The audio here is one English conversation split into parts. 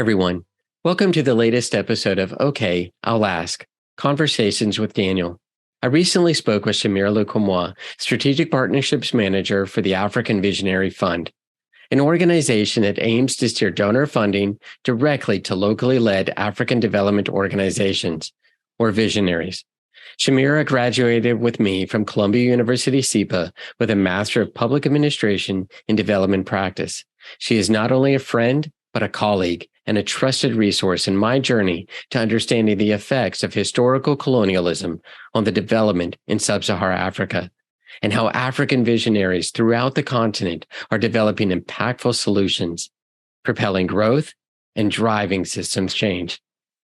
everyone. Welcome to the latest episode of Okay, I'll Ask, Conversations with Daniel. I recently spoke with Shamira Lukomwa, Strategic Partnerships Manager for the African Visionary Fund, an organization that aims to steer donor funding directly to locally led African development organizations, or Visionaries. Shamira graduated with me from Columbia University SIPA with a Master of Public Administration in Development Practice. She is not only a friend, but a colleague and a trusted resource in my journey to understanding the effects of historical colonialism on the development in Sub-Sahara Africa, and how African visionaries throughout the continent are developing impactful solutions, propelling growth, and driving systems change.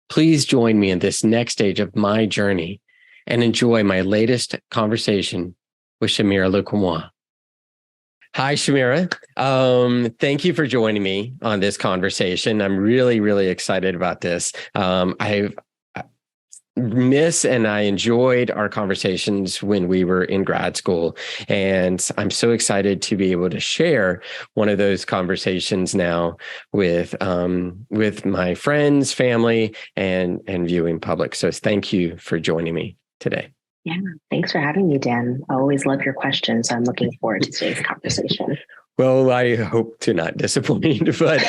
Please join me in this next stage of my journey and enjoy my latest conversation with Shamira Lukomwa. Hi, Shamira. Thank you for joining me on this conversation. I'm really, really excited about this. I enjoyed our conversations when we were in grad school, and I'm so excited to be able to share one of those conversations now with my friends, family, and viewing public. So thank you for joining me today. Yeah, thanks for having me, Dan. I always love your questions. So I'm looking forward to today's conversation. Well, I hope to not disappoint. But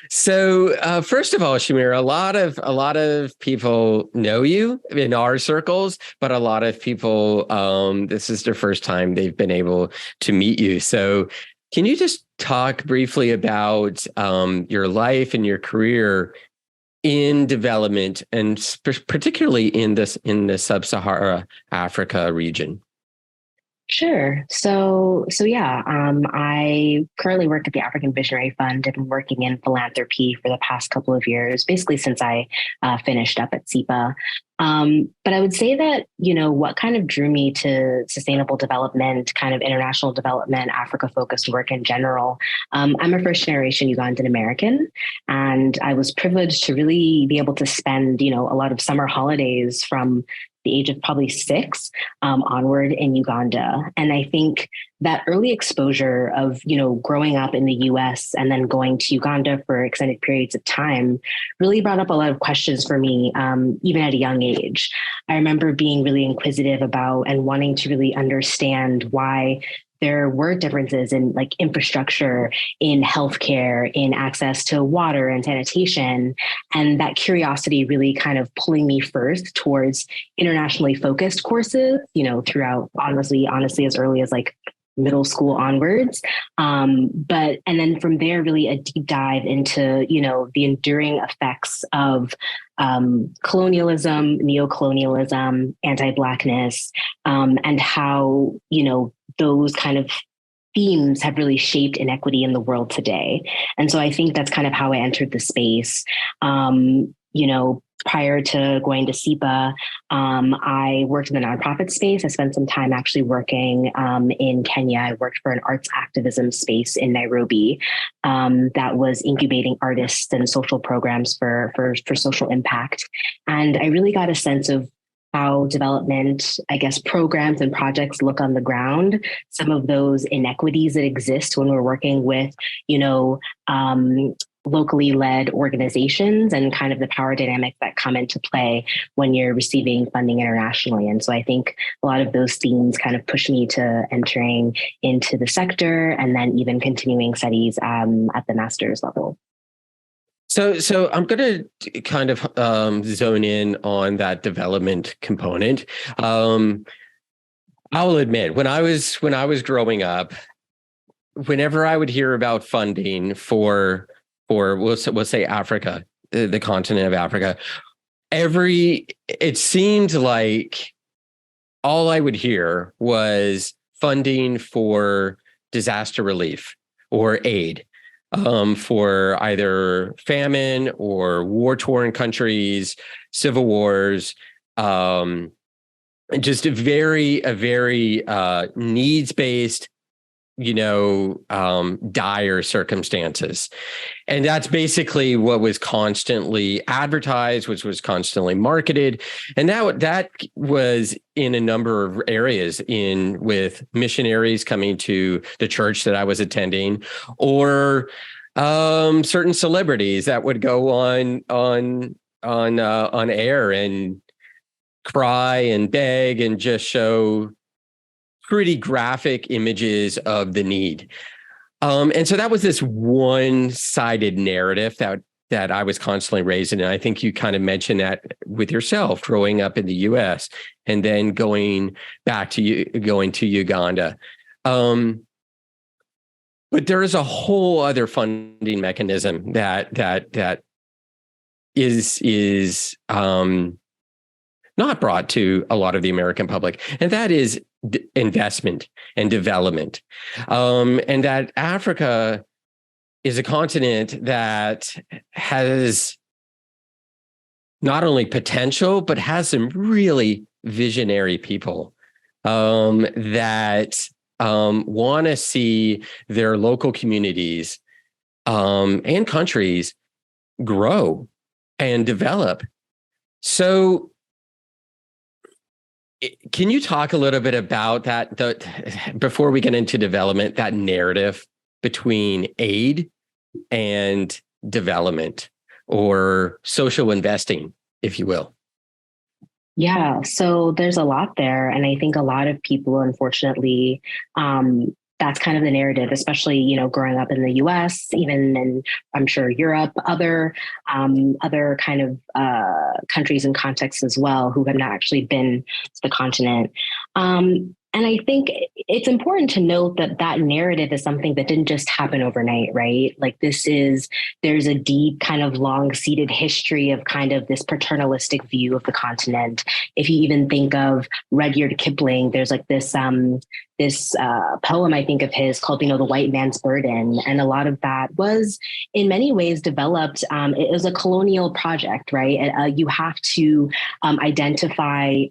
so first of all, Shamira, a lot of people know you in our circles, but a lot of people, this is their first time they've been able to meet you. So can you just talk briefly about your life and your career in development, and particularly in the Sub-Sahara Africa region? Sure. So yeah, I currently work at the African Visionary Fund. I've been working in philanthropy for the past couple of years, basically since I finished up at SIPA. But I would say that, what kind of drew me to sustainable development, kind of international development, Africa-focused work in general. I'm a first-generation Ugandan American, and I was privileged to really be able to spend, a lot of summer holidays from the age of probably 6 onward in Uganda. And I think that early exposure of, growing up in the US and then going to Uganda for extended periods of time really brought up a lot of questions for me, even at a young age. I remember being really inquisitive about and wanting to really understand why there were differences in infrastructure, in healthcare, in access to water and sanitation. And that curiosity really kind of pulling me first towards internationally focused courses, throughout honestly, as early as middle school onwards. And then from there, really a deep dive into, the enduring effects of colonialism, neocolonialism, anti-Blackness, and how, those kind of themes have really shaped inequity in the world today. And so I think that's kind of how I entered the space. Prior to going to SIPA, I worked in the nonprofit space. I spent some time actually working in Kenya. I worked for an arts activism space in Nairobi that was incubating artists and social programs for social impact. And I really got a sense of how development, programs and projects look on the ground, some of those inequities that exist when we're working with, locally led organizations, and kind of the power dynamics that come into play when you're receiving funding internationally. And so I think a lot of those themes kind of push me to entering into the sector and then even continuing studies at the master's level. So I'm going to kind of zone in on that development component. I'll admit, when I was growing up, whenever I would hear about funding for we'll say Africa, the continent of Africa, it seemed like all I would hear was funding for disaster relief or aid. For either famine or war-torn countries, civil wars, just a very needs-based, dire circumstances. And that's basically what was constantly advertised, which was constantly marketed. And that was in a number of areas, with missionaries coming to the church that I was attending, or Certain celebrities that would go on air and cry and beg and just show pretty graphic images of the need. And so that was this one-sided narrative that I was constantly raised in. And I think you kind of mentioned that with yourself growing up in the US and then going to Uganda. But there is a whole other funding mechanism that is not brought to a lot of the American public, and that is investment and development. And that Africa is a continent that has not only potential, but has some really visionary people that want to see their local communities and countries grow and develop. So can you talk a little bit about that, before we get into development, that narrative between aid and development, or social investing, if you will? Yeah, so there's a lot there. And I think a lot of people, unfortunately, that's kind of the narrative, especially, growing up in the US, even in, I'm sure, Europe, other kind of countries and contexts as well, who have not actually been to the continent. And I think it's important to note that narrative is something that didn't just happen overnight, right? Like there's a deep kind of long-seated history of kind of this paternalistic view of the continent. If you even think of Rudyard Kipling, there's like this poem, I think, of his called, The White Man's Burden. And a lot of that was in many ways developed. It was a colonial project, right? You have to identify,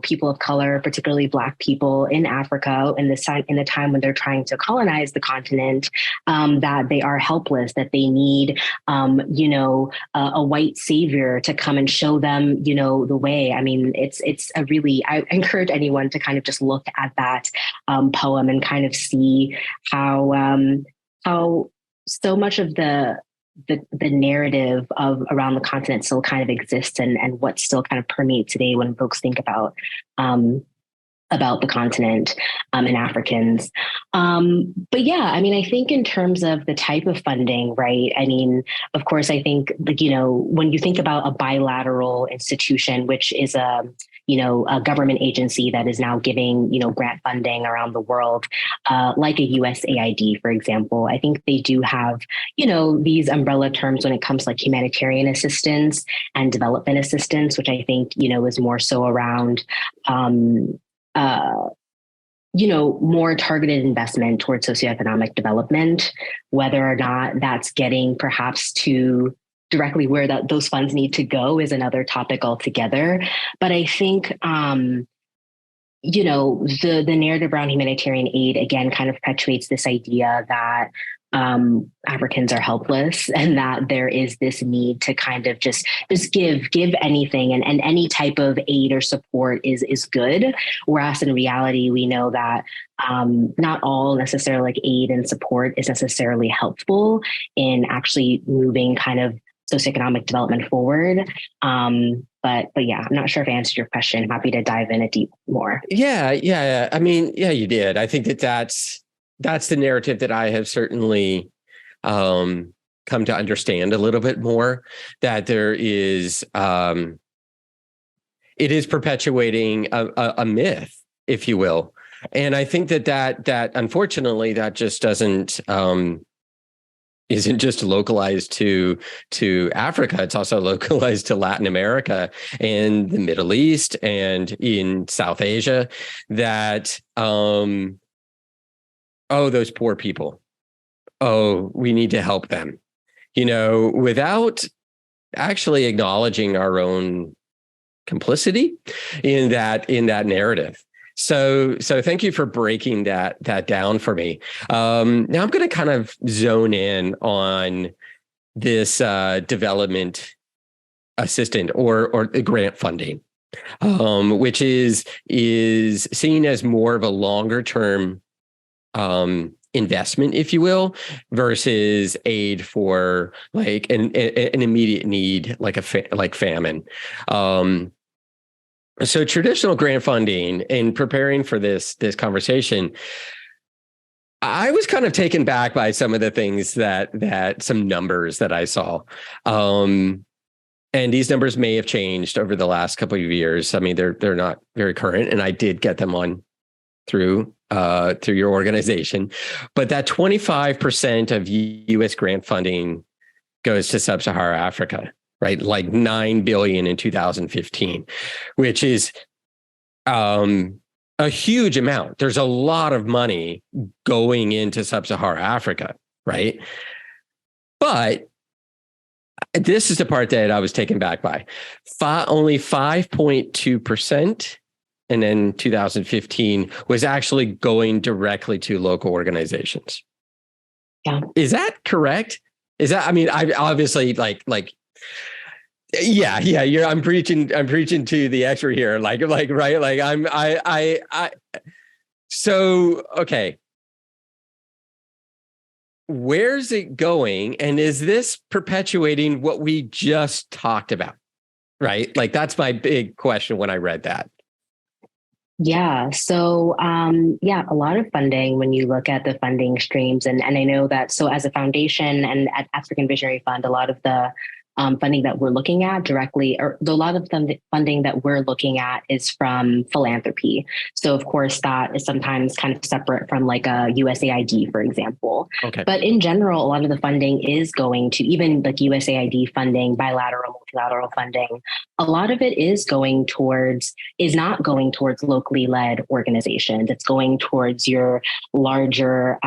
people of color, particularly Black people in Africa in the time when they're trying to colonize the continent, that they are helpless, that they need, a white savior to come and show them, the way. I mean, I encourage anyone to kind of just look at that poem and kind of see how so much of the narrative of around the continent still kind of exists, and what still kind of permeates today when folks think about the continent and Africans. But yeah, I mean, I think in terms of the type of funding, right? I mean, of course, I think, when you think about a bilateral institution, which is a government agency that is now giving, grant funding around the world, like a USAID, for example, I think they do have, these umbrella terms when it comes to like humanitarian assistance and development assistance, which I think, is more so around, more targeted investment towards socioeconomic development. Whether or not that's getting perhaps to directly where those funds need to go is another topic altogether. But I think, the narrative around humanitarian aid, again, kind of perpetuates this idea that Africans are helpless, and that there is this need to kind of just give anything, and any type of aid or support is good. Whereas in reality, we know that not all necessarily like aid and support is necessarily helpful in actually moving kind of socioeconomic development forward. But yeah, I'm not sure if I answered your question. I'm happy to dive in a deep more. Yeah. I mean, yeah, you did. I think that's the narrative that I have certainly come to understand a little bit more, that there is, it is perpetuating a myth, if you will. And I think that unfortunately, that just isn't just localized to Africa. It's also localized to Latin America and the Middle East and in South Asia, that, those poor people. Oh, we need to help them, without actually acknowledging our own complicity in that narrative. So thank you for breaking that down for me. Now I'm going to kind of zone in on this development assistant or grant funding, which is seen as more of a longer term investment, if you will, versus aid for like an immediate need, like like famine. So traditional grant funding, in preparing for this conversation, I was kind of taken back by some of the things that some numbers that I saw. And these numbers may have changed over the last couple of years. I mean, they're not very current, and I did get them on through your organization. But that 25% of U.S. grant funding goes to Sub-Sahara Africa, right? Like $9 billion in 2015, which is a huge amount. There's a lot of money going into Sub-Sahara Africa, right? But this is the part that I was taken back by. Only 5.2%, and then 2015 was actually going directly to local organizations. Yeah. Is that correct? Is that, I mean, I obviously like, yeah, I'm preaching to the expert here. Like, right. Like so, okay. Where's it going? And is this perpetuating what we just talked about? Right. Like, that's my big question when I read that. Yeah. So, a lot of funding, when you look at the funding streams, and I know that, so as a foundation and at African Visionary Fund, a lot of the funding that we're looking at directly, or a lot of the funding that we're looking at is from philanthropy. So of course that is sometimes kind of separate from like a USAID, for example. Okay. But in general, a lot of the funding is going to, even like USAID funding, bilateral, multilateral funding, a lot of it is not going towards locally led organizations. It's going towards your larger,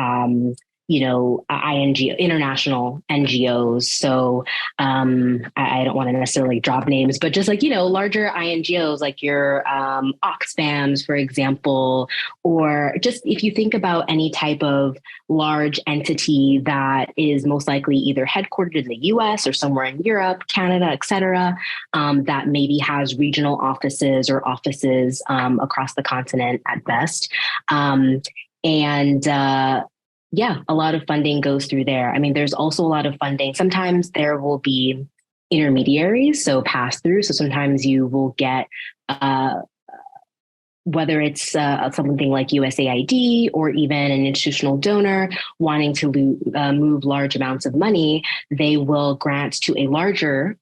international NGOs. So I don't want to necessarily drop names, but just like, larger INGOs like your Oxfams, for example, or just if you think about any type of large entity that is most likely either headquartered in the US or somewhere in Europe, Canada, et cetera, that maybe has regional offices or offices across the continent at best. A lot of funding goes through there. I mean, there's also a lot of funding. Sometimes there will be intermediaries, so pass through. So sometimes you will get, whether it's something like USAID or even an institutional donor wanting to move large amounts of money, they will grant to a larger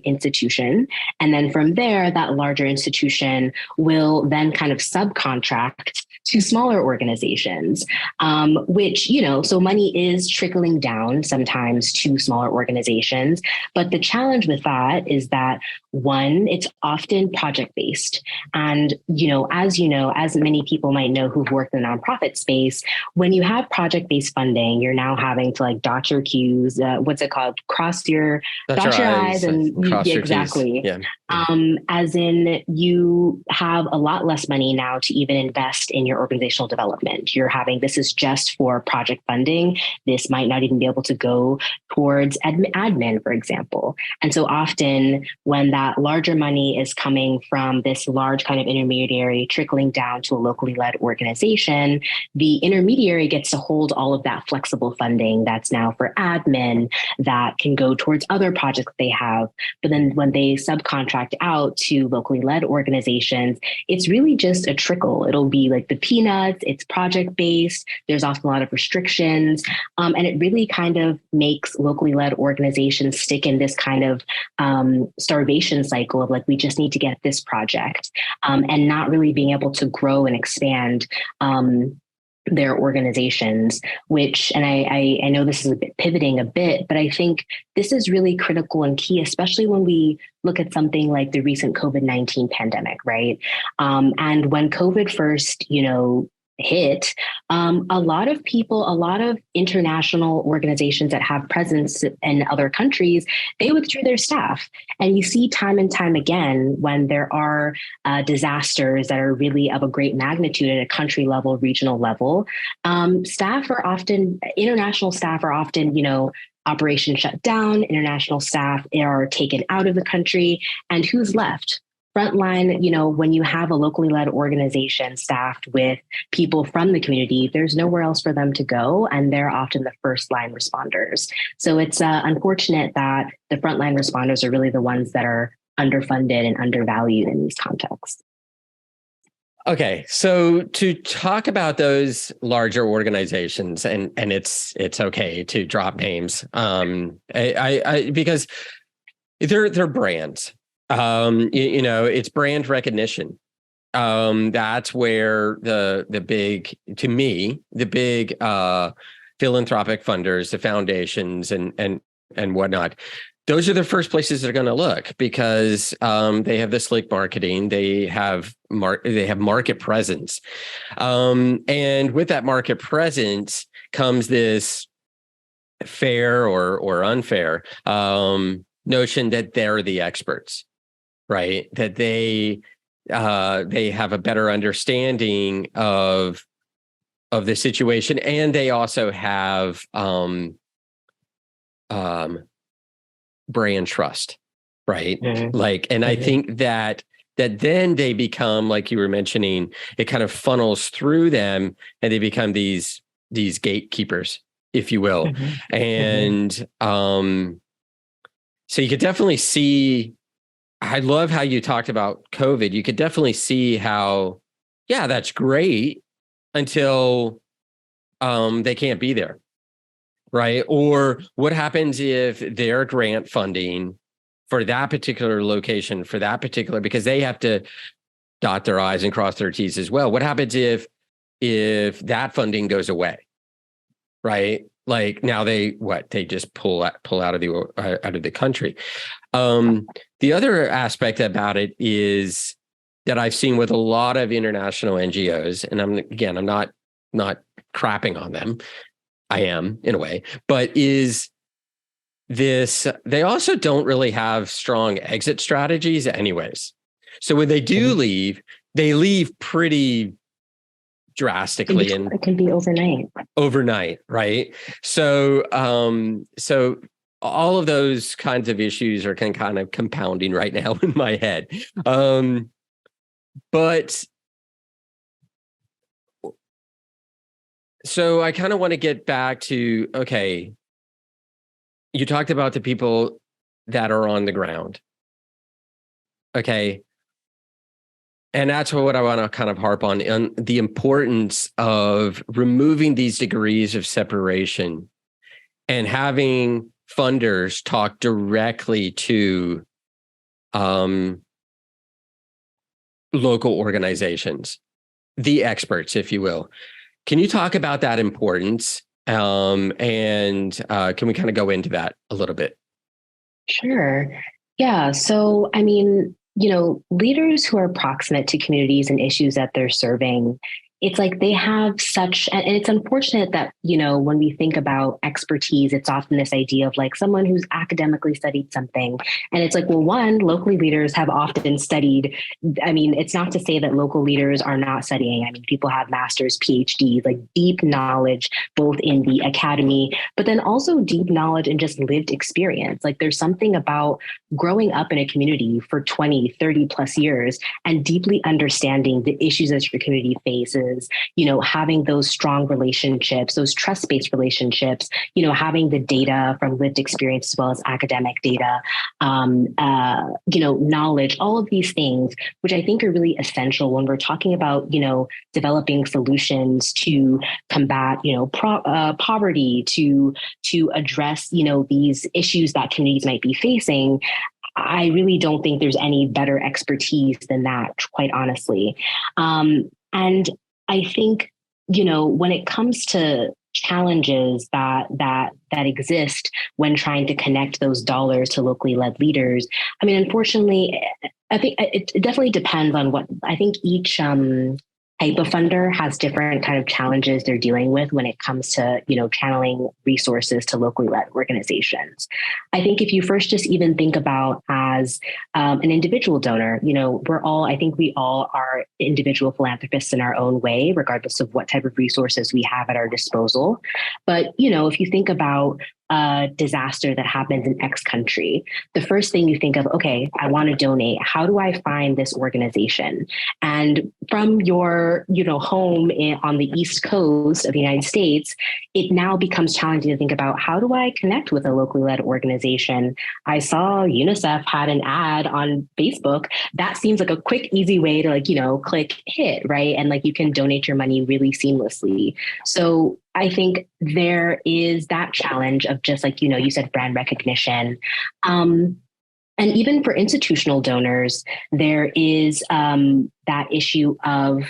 institution. And then from there, that larger institution will then kind of subcontract to smaller organizations, which, so money is trickling down sometimes to smaller organizations. But the challenge with that is that, one, it's often project-based. And, as many people might know who've worked in the nonprofit space, when you have project-based funding, you're now having to like dot your Q's, what's it called? Dot your I's and cross your exactly. T's. Yeah. As in you have a lot less money now to even invest in your organizational development. This is just for project funding. This might not even be able to go towards admin, for example. And so often when that larger money is coming from this large kind of intermediary trickling down to a locally led organization, the intermediary gets to hold all of that flexible funding that's now for admin that can go towards other projects they have. But then when they subcontract out to locally led organizations, it's really just a trickle. It'll be like the peanuts, it's project based. There's often a lot of restrictions. And it really kind of makes locally led organizations stick in this kind of starvation cycle of like, we just need to get this project and not really being able to grow and expand their organizations, which, and I know this is pivoting a bit, but I think this is really critical and key, especially when we look at something like the recent COVID-19 pandemic, right? And when COVID first, hit, a lot of international organizations that have presence in other countries, they withdrew their staff. And you see time and time again, when there are disasters that are really of a great magnitude at a country level, regional level, international staff are often, operations shut down, international staff are taken out of the country, and who's left? frontline, when you have a locally led organization staffed with people from the community, there's nowhere else for them to go. And they're often the first line responders. So it's unfortunate that the frontline responders are really the ones that are underfunded and undervalued in these contexts. Okay, so to talk about those larger organizations, and it's okay to drop names, because they're brands. It's brand recognition. That's where the big philanthropic funders, the foundations, and whatnot. Those are the first places they're going to look, because they have the slick marketing, they have market presence, and with that market presence comes this fair or unfair notion that they're the experts, right? That they have a better understanding of the situation, and they also have brand trust, right? Mm-hmm. I think that then they become, like you were mentioning, it kind of funnels through them, and they become these gatekeepers, if you will. Mm-hmm. And so you could definitely see, I love how you talked about COVID. You could definitely see how, yeah, that's great until they can't be there. Right. Or what happens if their grant funding for that particular location, because they have to dot their I's and cross their T's as well. What happens if that funding goes away? Right. Like now they just pull out of the country. The other aspect about it is that I've seen with a lot of international NGOs, and I'm not crapping on them. I am, in a way, but is this, they also don't really have strong exit strategies anyways. So when they do leave, they leave pretty drastically. And it can be overnight, right? So, so all of those kinds of issues are kind of compounding right now in my head. But so I kind of want to get back to, okay, you talked about the people that are on the ground. Okay. And that's what I want to kind of harp on the importance of removing these degrees of separation and having funders talk directly to local organizations, the experts, if you will. Can you talk about that importance? And can we kind of go into that a little bit? Sure. Yeah. So, I mean, leaders who are proximate to communities and issues that they're serving, it's like they have such, and it's unfortunate that, when we think about expertise, it's often this idea of like someone who's academically studied something. And it's like, well, one, locally leaders have often studied. I mean, it's not to say that local leaders are not studying. I mean, people have masters, PhDs, like deep knowledge, both in the academy, but then also deep knowledge and just lived experience. Like there's something about growing up in a community for 20, 30 plus years and deeply understanding the issues that your community faces, having those strong relationships, those trust-based relationships, having the data from lived experience as well as academic data, knowledge, all of these things, which I think are really essential when we're talking about, developing solutions to combat, poverty, to address, these issues that communities might be facing. I really don't think there's any better expertise than that, quite honestly. And I think, when it comes to challenges that exist when trying to connect those dollars to locally led leaders, I mean, unfortunately, I think it definitely depends on what I think each type of funder has different kind of challenges they're dealing with when it comes to, channeling resources to locally led organizations. I think if you first just even think about as an individual donor, I think we all are individual philanthropists in our own way, regardless of what type of resources we have at our disposal. But, if you think about a disaster that happens in X country, the first thing you think of, okay, I want to donate. How do I find this organization? And from your, home on the East Coast of the United States, it now becomes challenging to think about, how do I connect with a locally led organization? I saw UNICEF had an ad on Facebook. That seems like a quick, easy way to click hit, right? And you can donate your money really seamlessly. So I think there is that challenge of just you said, brand recognition. And even for institutional donors, there is that issue of,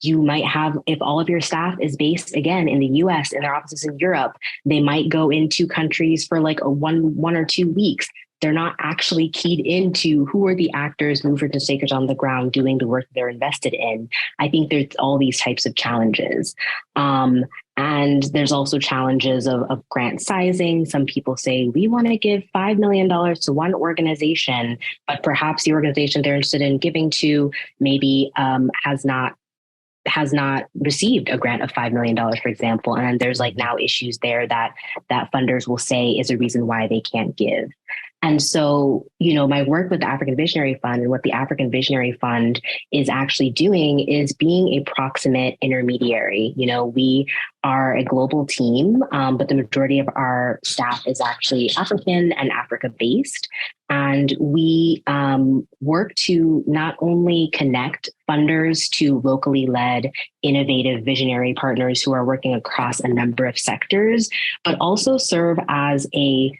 you might have, if all of your staff is based again in the US and their offices in Europe, they might go into countries for one or 2 weeks. They're not actually keyed into who are the actors, movers and shakers on the ground doing the work they're invested in. I think there's all these types of challenges. And there's also challenges of grant sizing. Some people say, we want to give $5 million to one organization, but perhaps the organization they're interested in giving to maybe has not received a grant of $5 million, for example. And there's now issues there that funders will say is a reason why they can't give. And so, my work with the African Visionary Fund, and what the African Visionary Fund is actually doing, is being a proximate intermediary. We are a global team, but the majority of our staff is actually African and Africa based. And we work to not only connect funders to locally led, innovative visionary partners who are working across a number of sectors, but also serve as a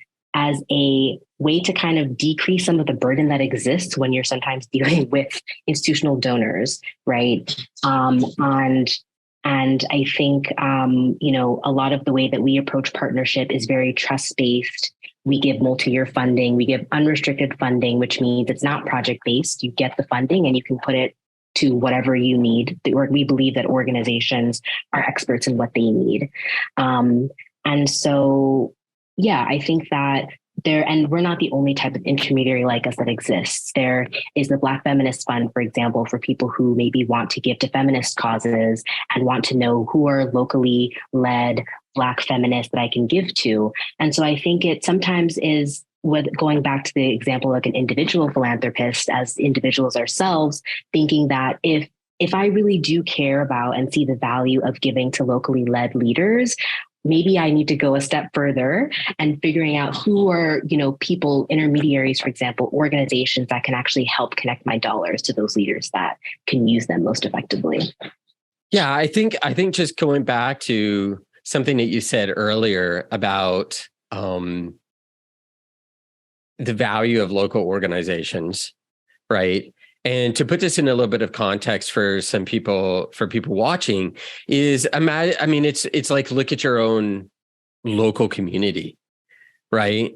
way to kind of decrease some of the burden that exists when you're sometimes dealing with institutional donors, right? And I think, a lot of the way that we approach partnership is very trust-based. We give multi-year funding, we give unrestricted funding, which means it's not project-based. You get the funding and you can put it to whatever you need. We believe that organizations are experts in what they need. And so, yeah, I think that and we're not the only type of intermediary like us that exists. There is the Black Feminist Fund, for example, for people who maybe want to give to feminist causes and want to know who are locally led Black feminists that I can give to. And so I think it sometimes is, going back to the example like an individual philanthropist, as individuals ourselves, thinking that if I really do care about and see the value of giving to locally led leaders, maybe I need to go a step further and figuring out who are, people, intermediaries, for example, organizations that can actually help connect my dollars to those leaders that can use them most effectively. Yeah, I think just going back to something that you said earlier about the value of local organizations, right? And to put this in a little bit of context for people watching, is it's like, look at your own local community, right?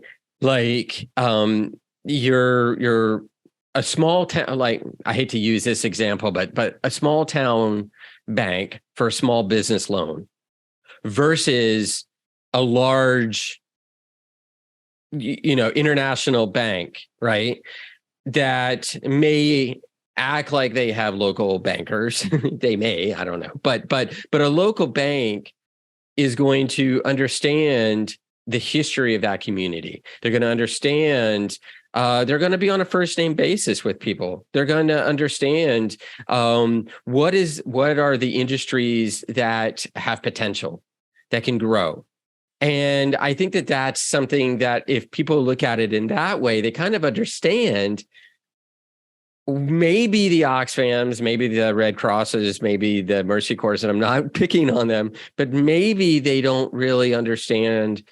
You're a small town, I hate to use this example, but a small town bank for a small business loan versus a large, international bank, right? That may act like they have local bankers. They may, I don't know. But a local bank is going to understand the history of that community. They're going to understand, they're going to be on a first name basis with people. They're going to understand what are the industries that have potential, that can grow. And I think that that's something that if people look at it in that way, they kind of understand maybe the Oxfams, maybe the Red Crosses, maybe the Mercy Corps, and I'm not picking on them, but maybe they don't really understand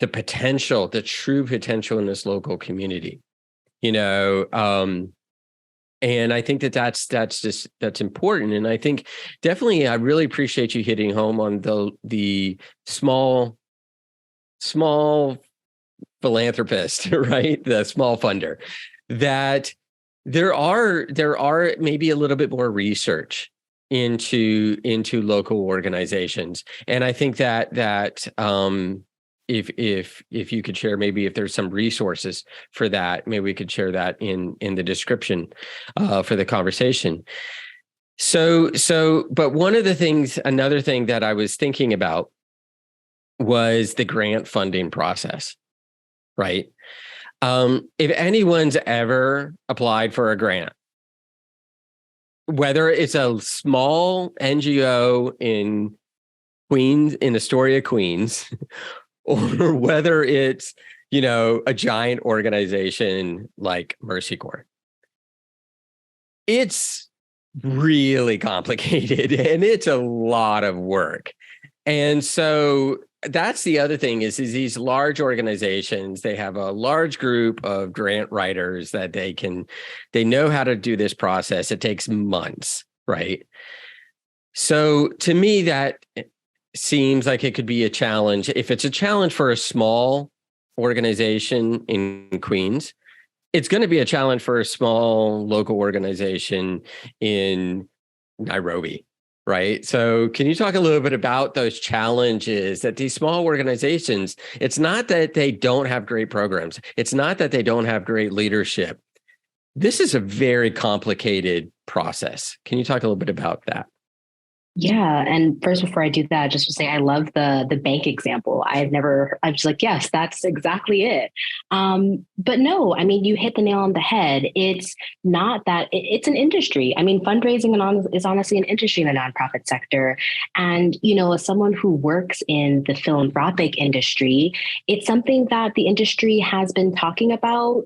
the potential, the true potential in this local community, and I think that's important. And I think definitely I really appreciate you hitting home on the small philanthropist, right? The small funder, that there are maybe a little bit more research into local organizations. And I think that if you could share, maybe if there's some resources for that, maybe we could share that in the description for the conversation. So, but another thing that I was thinking about was the grant funding process, right? If anyone's ever applied for a grant, whether it's a small NGO in Queens, in Astoria, Queens, or whether it's, a giant organization like Mercy Corps, it's really complicated and it's a lot of work. And so that's the other thing is these large organizations, they have a large group of grant writers that they know how to do this process. It takes months, right? So to me, that seems like it could be a challenge. If it's a challenge for a small organization in Queens, it's going to be a challenge for a small local organization in Nairobi, right? So can you talk a little bit about those challenges that these small organizations, it's not that they don't have great programs. It's not that they don't have great leadership. This is a very complicated process. Can you talk a little bit about that? Yeah. And first, before I do that, just to say, I love the bank example. I'm just like, yes, that's exactly it. But no, I mean, you hit the nail on the head. It's not that it's an industry. I mean, fundraising is honestly an industry in the nonprofit sector. And, as someone who works in the philanthropic industry, it's something that the industry has been talking about,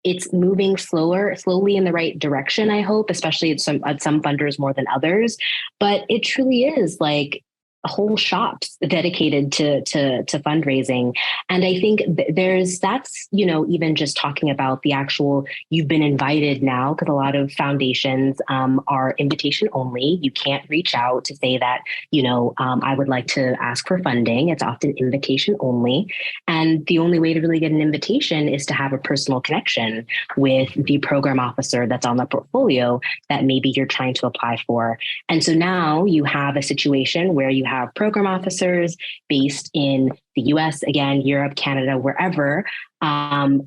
it's moving slowly in the right direction, I hope, especially at some funders more than others. But it truly is like whole shops dedicated to fundraising. And I think that's even just talking about the actual, you've been invited now, because a lot of foundations are invitation only. You can't reach out to say that, I would like to ask for funding. It's often invitation only. And the only way to really get an invitation is to have a personal connection with the program officer that's on the portfolio that maybe you're trying to apply for. And so now you have a situation where you have program officers based in the US, again, Europe, Canada, wherever,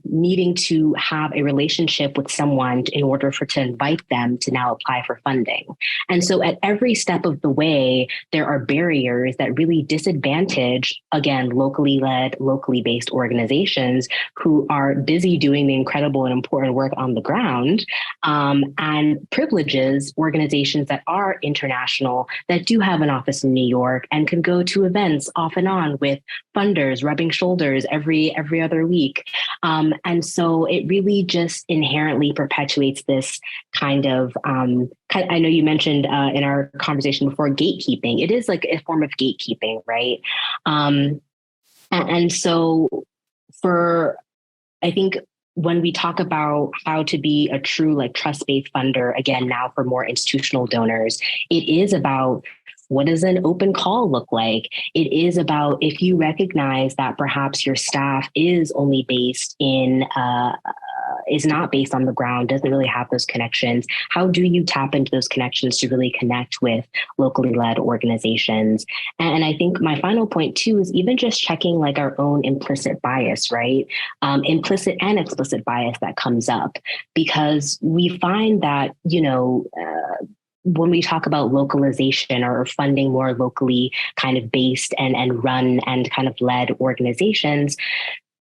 needing to have a relationship with someone in order to invite them to now apply for funding. And so at every step of the way, there are barriers that really disadvantage, again, locally led, locally based organizations who are busy doing the incredible and important work on the ground, and privileges organizations that are international, that do have an office in New York and can go to events off and on with funders, rubbing shoulders every other week. And so it really just inherently perpetuates this kind of, I know you mentioned in our conversation before, gatekeeping. It is like a form of gatekeeping, right? And so I think when we talk about how to be a true trust-based funder, again, now for more institutional donors, it is about, what does an open call look like? It is about, if you recognize that perhaps your staff is only based is not based on the ground, doesn't really have those connections, how do you tap into those connections to really connect with locally led organizations? And I think my final point too is even just checking our own implicit bias, right? Implicit and explicit bias that comes up, because we find that, when we talk about localization or funding more locally kind of based and run and kind of led organizations,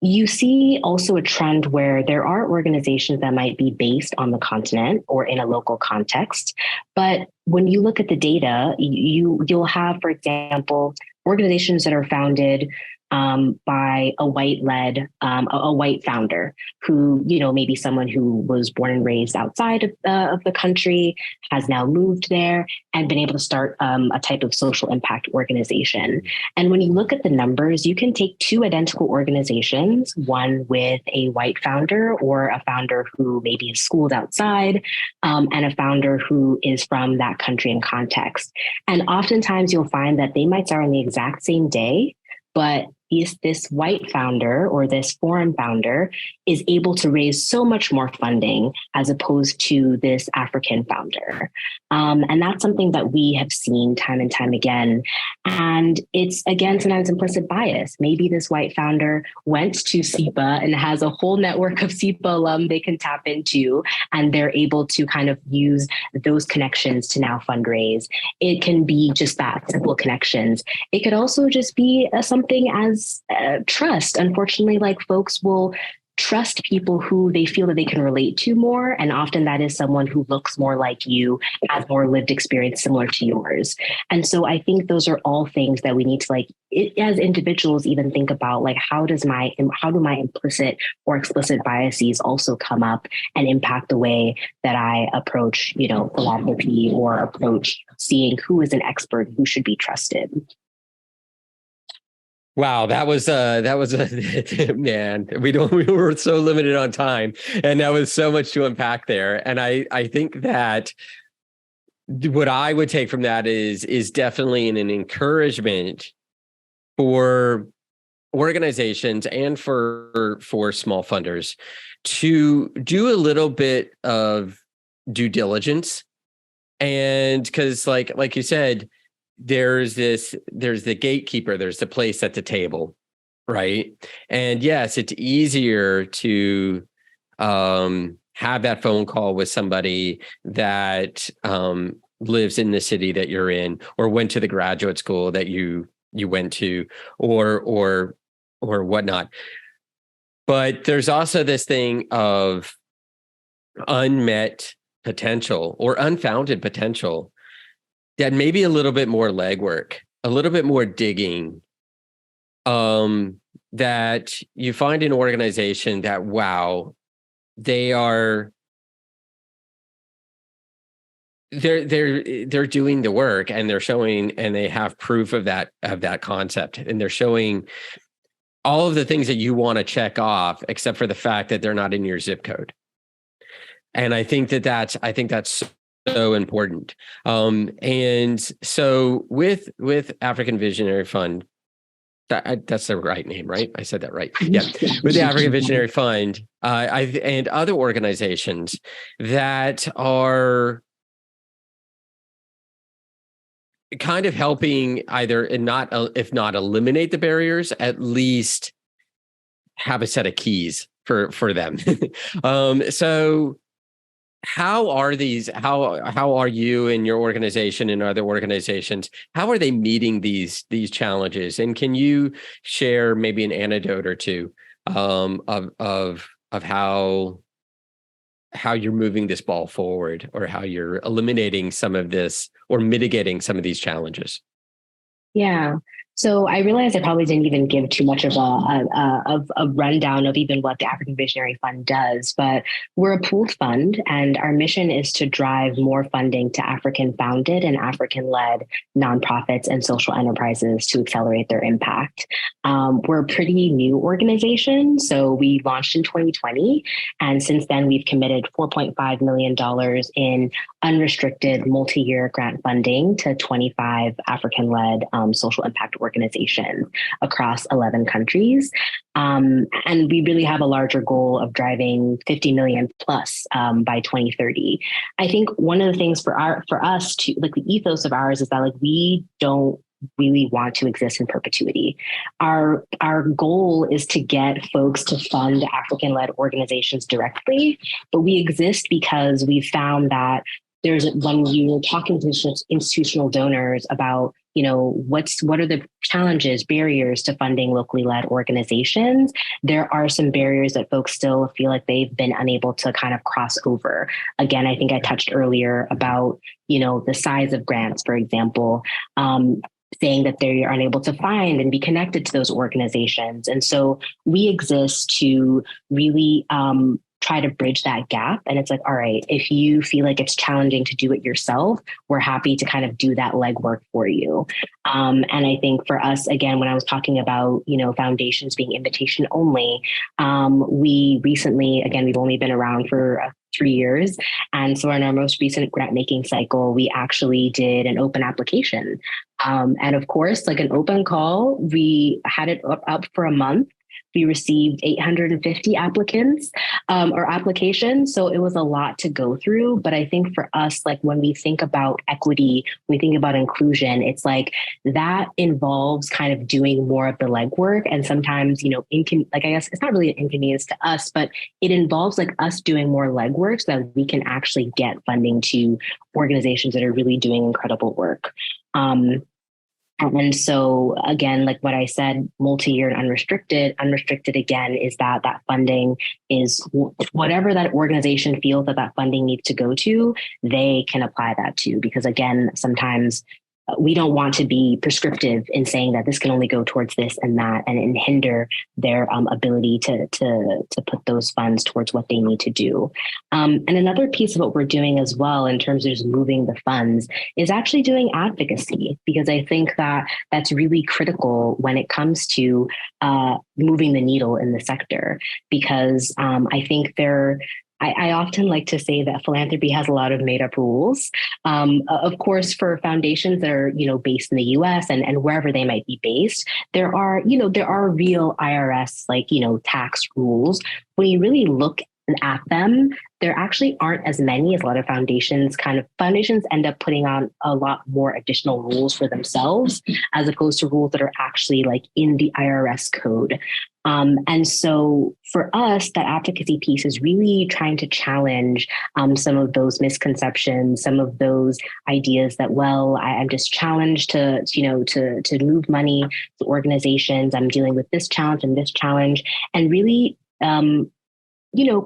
you see also a trend where there are organizations that might be based on the continent or in a local context. But when you look at the data, you'll have, for example, organizations that are founded by a white founder who, maybe someone who was born and raised outside of the country, has now moved there and been able to start a type of social impact organization. And when you look at the numbers, you can take two identical organizations, one with a white founder or a founder who maybe is schooled outside, and a founder who is from that country and context. And oftentimes you'll find that they might start on the exact same day, but this white founder or this foreign founder is able to raise so much more funding as opposed to this African founder. And that's something that we have seen time and time again. And it's, again, sometimes implicit bias. Maybe this white founder went to SIPA and has a whole network of SIPA alum they can tap into, and they're able to kind of use those connections to now fundraise. It can be just that, simple connections. It could also just be something as trust. Unfortunately, like, folks will trust people who they feel that they can relate to more. And often that is someone who looks more like you, has more lived experience similar to yours. And so I think those are all things that we need to, as individuals, even think about, like, how do my implicit or explicit biases also come up and impact the way that I approach, philanthropy, or approach seeing who is an expert, who should be trusted. Wow, that was man, we were so limited on time, and that was so much to unpack there. And I think that what I would take from that is definitely an encouragement for organizations and for small funders to do a little bit of due diligence. And because like you said, there's the gatekeeper, there's the place at the table, right? And yes, it's easier to have that phone call with somebody that lives in the city that you're in, or went to the graduate school that you went to, or whatnot. But there's also this thing of unmet potential or unfounded potential that maybe a little bit more legwork, a little bit more digging, that you find an organization that, wow, they're doing the work, and they're showing, and they have proof of that concept, and they're showing all of the things that you want to check off, except for the fact that they're not in your zip code. And I think that's so important. And so with African Visionary Fund, that's the right name, right? I said that right. Yeah. With the African Visionary Fund, and other organizations that are kind of helping either, and not, if not eliminate the barriers, at least have a set of keys for them. So how are you and your organization and other organizations, how are they meeting these challenges? And can you share maybe an anecdote or two of how you're moving this ball forward, or how you're eliminating some of this or mitigating some of these challenges? Yeah. So I realized I probably didn't even give too much of a rundown of even what the African Visionary Fund does, but we're a pooled fund, and our mission is to drive more funding to African-founded and African-led nonprofits and social enterprises to accelerate their impact. We're a pretty new organization, so we launched in 2020, and since then we've committed $4.5 million in unrestricted multi-year grant funding to 25 African-led social impact organizations across 11 countries. And we really have a larger goal of driving 50 million plus by 2030. I think one of the things for us to, like, the ethos of ours is that, like, we don't really want to exist in perpetuity. Our goal is to get folks to fund African-led organizations directly, but we exist because we found that when you're talking to institutional donors about, what are the challenges, barriers to funding locally led organizations, there are some barriers that folks still feel like they've been unable to kind of cross over. Again, I think I touched earlier about, the size of grants, for example, saying that they are unable to find and be connected to those organizations. And so we exist to really try to bridge that gap. And it's like, all right, if you feel like it's challenging to do it yourself, we're happy to kind of do that legwork for you. And I think for us, again, when I was talking about, foundations being invitation only, we recently, again, we've only been around for 3 years. And so in our most recent grant making cycle, we actually did an open application. And of course, like an open call, we had it up for a month. We received 850 applicants or applications. So it was a lot to go through. But I think for us, like when we think about equity, we think about inclusion, it's like that involves kind of doing more of the legwork. And sometimes, like I guess it's not really an inconvenience to us, but it involves like us doing more legwork so that we can actually get funding to organizations that are really doing incredible work. And so again, like what I said, multi-year and unrestricted. Unrestricted again is that funding is whatever that organization feels that funding needs to go to, they can apply that to. Because again, sometimes we don't want to be prescriptive in saying that this can only go towards this and that, and hinder their ability to put those funds towards what they need to do. And another piece of what we're doing as well in terms of just moving the funds is actually doing advocacy, because I think that that's really critical when it comes to moving the needle in the sector, because I think I often like to say that philanthropy has a lot of made up rules. Of course, for foundations that are, based in the US and wherever they might be based, there are real IRS, tax rules. When you really look at them, there actually aren't as many as a lot of foundations end up putting on a lot more additional rules for themselves, as opposed to rules that are actually like in the IRS code. And so for us, that advocacy piece is really trying to challenge some of those misconceptions, some of those ideas that, I'm just challenged to move money to organizations. I'm dealing with this challenge, and really,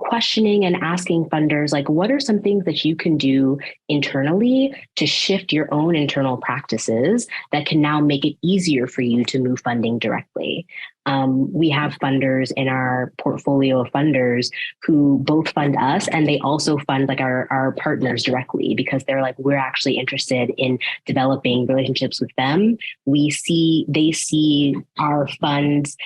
questioning and asking funders, like, what are some things that you can do internally to shift your own internal practices that can now make it easier for you to move funding directly? We have funders in our portfolio of funders who both fund us, and they also fund like our partners directly, because they're like, we're actually interested in developing relationships with them. They see our funds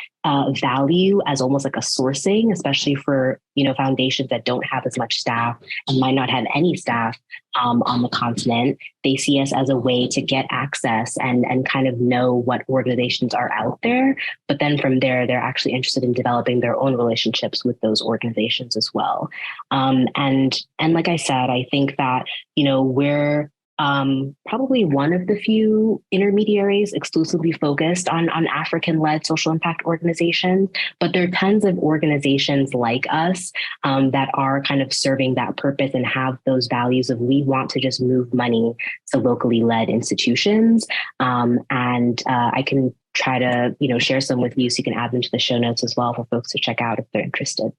value as almost like a sourcing, especially for foundations that don't have as much staff and might not have any staff on the continent. They see us as a way to get access and kind of know what organizations are out there. But then from there, they're actually interested in developing their own relationships with those organizations as well. And like I said, I think that we're probably one of the few intermediaries exclusively focused on African-led social impact organizations, but there are tons of organizations like us that are kind of serving that purpose and have those values of, we want to just move money to locally led institutions. And I can try to share some with you, so you can add them to the show notes as well for folks to check out if they're interested.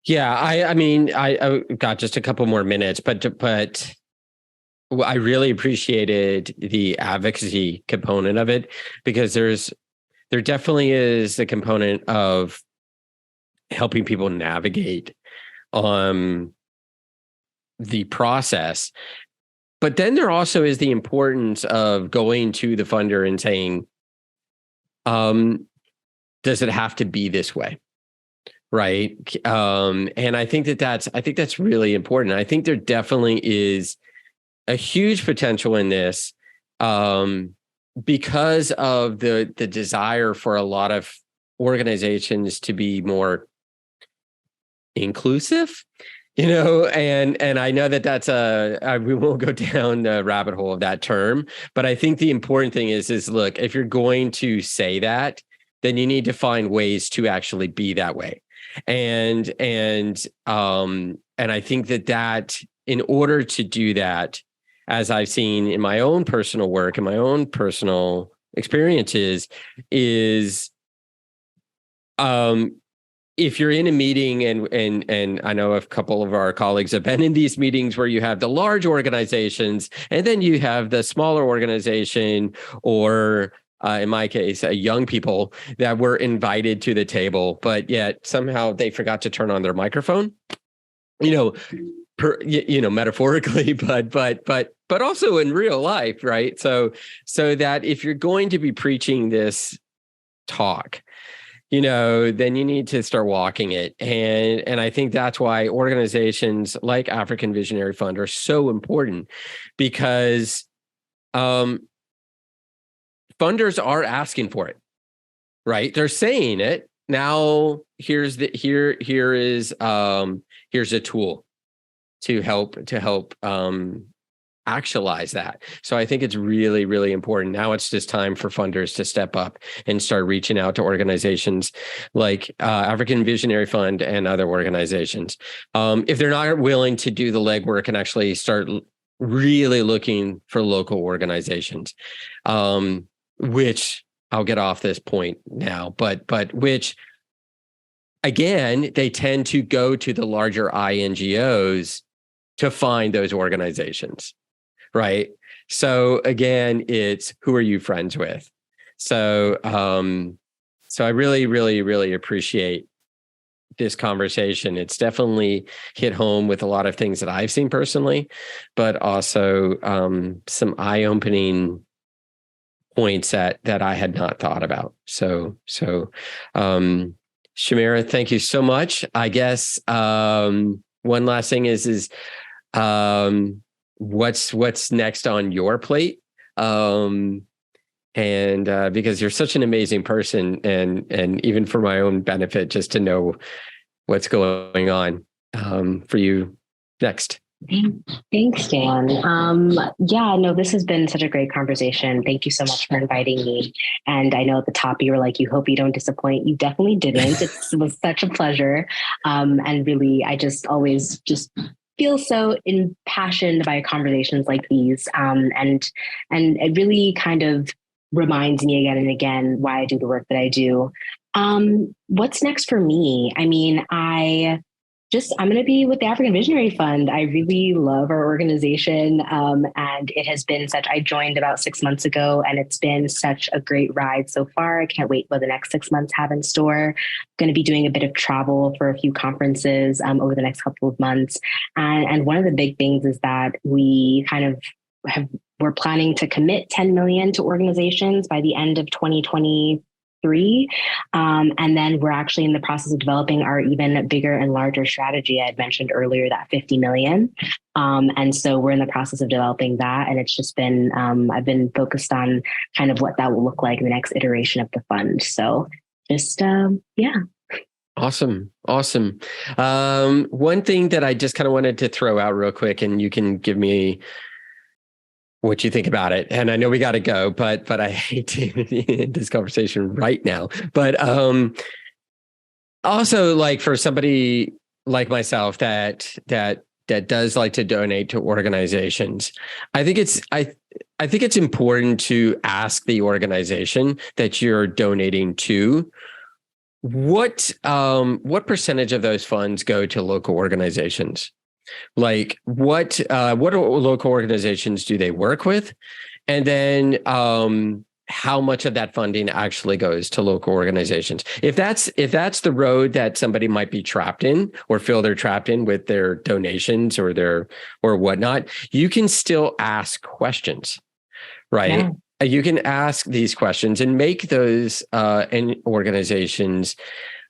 Yeah, I got just a couple more minutes, but I really appreciated the advocacy component of it, because there definitely is a component of helping people navigate the process. But then there also is the importance of going to the funder and saying, does it have to be this way? Right. And I think that's really important. I think there definitely is a huge potential in this because of the desire for a lot of organizations to be more inclusive, and I know that's we won't go down the rabbit hole of that term, but I think the important thing is look, if you're going to say that, then you need to find ways to actually be that way. And I think that in order to do that, as I've seen in my own personal work and my own personal experiences, is if you're in a meeting, and I know a couple of our colleagues have been in these meetings where you have the large organizations and then you have the smaller organization, or in my case, young people that were invited to the table, but yet somehow they forgot to turn on their microphone. Metaphorically, but also in real life, right? So that if you're going to be preaching this talk, then you need to start walking it. And I think that's why organizations like African Visionary Fund are so important, because funders are asking for it, right? They're saying it. Now here's a tool to help actualize that. So I think it's really, really important. Now it's just time for funders to step up and start reaching out to organizations like African Visionary Fund and other organizations. If they're not willing to do the legwork and actually start really looking for local organizations, which I'll get off this point now, but which, again, they tend to go to the larger NGOs to find those organizations, right? So again, it's who are you friends with? So I really, really, really appreciate this conversation. It's definitely hit home with a lot of things that I've seen personally, but also some eye-opening points that I had not thought about. So Shamira, thank you so much. I guess one last thing is what's next on your plate? And because you're such an amazing person, and even for my own benefit, just to know what's going on for you next. Thanks, Dan. Yeah, no, this has been such a great conversation. Thank you so much for inviting me. And I know at the top you were like, you hope you don't disappoint. You definitely didn't. It was such a pleasure. And really, I just always feel so impassioned by conversations like these. And it really kind of reminds me again and again why I do the work that I do. What's next for me? I mean, I'm going to be with the African Visionary Fund. I really love our organization. And it has been I joined about 6 months ago, and it's been such a great ride so far. I can't wait what the next 6 months have in store. I'm going to be doing a bit of travel for a few conferences over the next couple of months. And one of the big things is that we we're planning to commit 10 million to organizations by the end of 2023. And then we're actually in the process of developing our even bigger and larger strategy. I had mentioned earlier that 50 million. And so we're in the process of developing that. And it's just been, I've been focused on kind of what that will look like in the next iteration of the fund. So just, yeah. Awesome. One thing that I just kind of wanted to throw out real quick, and you can give me what you think about it. And I know we got to go, but I hate to end this conversation right now. But also, like, for somebody like myself that does like to donate to organizations, I think it's important to ask the organization that you're donating to what percentage of those funds go to local organizations. Like what local organizations do they work with? And then how much of that funding actually goes to local organizations? If that's the road that somebody might be trapped in, or feel they're trapped in with their donations or whatnot, you can still ask questions, right? Yeah. You can ask these questions and make those organizations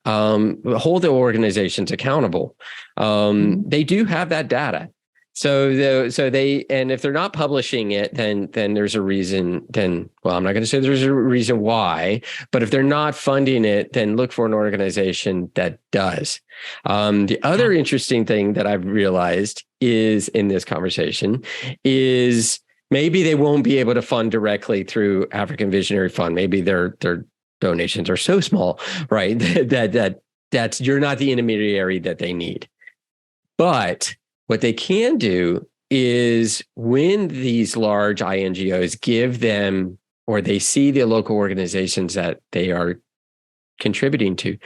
hold the organizations accountable. They do have that data. So if they're not publishing it, then there's a reason. I'm not going to say there's a reason why, but if they're not funding it, then look for an organization that does. The other interesting thing that I've realized is in this conversation is maybe they won't be able to fund directly through African Visionary Fund. Maybe their donations are so small, right? That's you're not the intermediary that they need. But what they can do is when these large NGOs give them, or they see the local organizations that they are contributing to,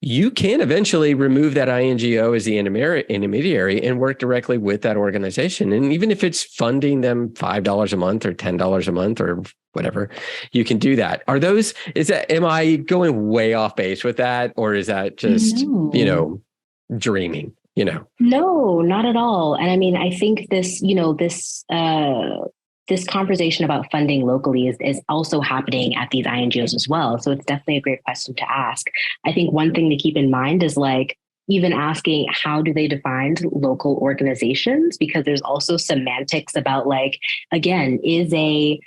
you can eventually remove that NGO as the intermediary and work directly with that organization. And even if it's funding them $5 a month or $10 a month or whatever, you can do that. Am I going way off base with that? Or is that just, dreaming, No, not at all. And I mean, I think this this conversation about funding locally is also happening at these INGOs as well. So it's definitely a great question to ask. I think one thing to keep in mind is like, even asking how do they define local organizations, because there's also semantics about like, again, is an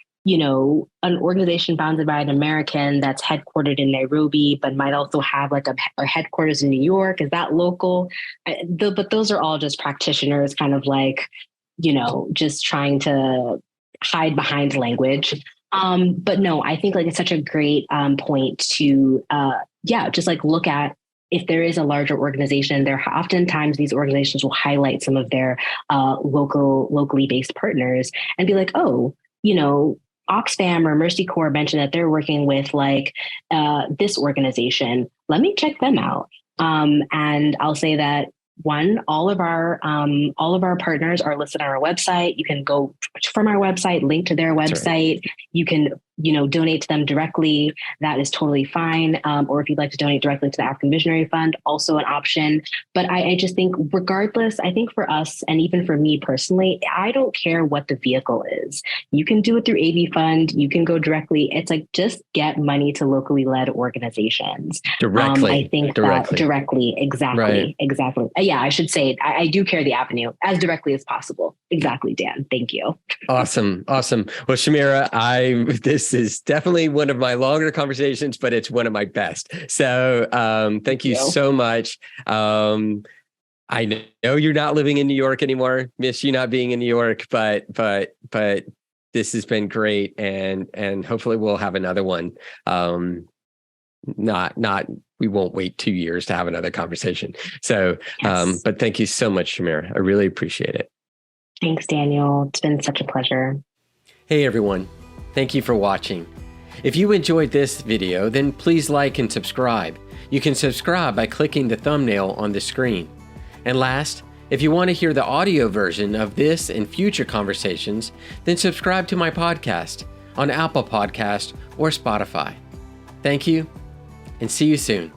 organization founded by an American that's headquartered in Nairobi, but might also have like a headquarters in New York, is that local? But those are all just practitioners kind of like, just trying to hide behind language. But no, I think like it's such a great point to, just like look at, if there is a larger organization, there oftentimes these organizations will highlight some of their locally based partners and be like, oh, Oxfam or Mercy Corps mentioned that they're working with like this organization. Let me check them out. And I'll say that all of our partners are listed on our website. You can go from our website, link to their website. Right. You can, donate to them directly. That is totally fine. Or if you'd like to donate directly to the African Visionary Fund, also an option. But I just think regardless, I think for us, and even for me personally, I don't care what the vehicle is. You can do it through AV Fund. You can go directly. It's like, just get money to locally led organizations. Directly. I think that directly. Exactly. Right. Exactly. I should say I do care the avenue as directly as possible. Exactly, Dan. Thank you. Awesome. Well, Shamira, this is definitely one of my longer conversations, but it's one of my best. So thank you so much. I know you're not living in New York anymore. Miss you not being in New York, but this has been great, and hopefully we'll have another one. We won't wait 2 years to have another conversation. So, yes. But thank you so much, Shamira. I really appreciate it. Thanks, Daniel. It's been such a pleasure. Hey, everyone. Thank you for watching. If you enjoyed this video, then please like and subscribe. You can subscribe by clicking the thumbnail on the screen. And last, if you want to hear the audio version of this and future conversations, then subscribe to my podcast on Apple Podcast or Spotify. Thank you, and see you soon.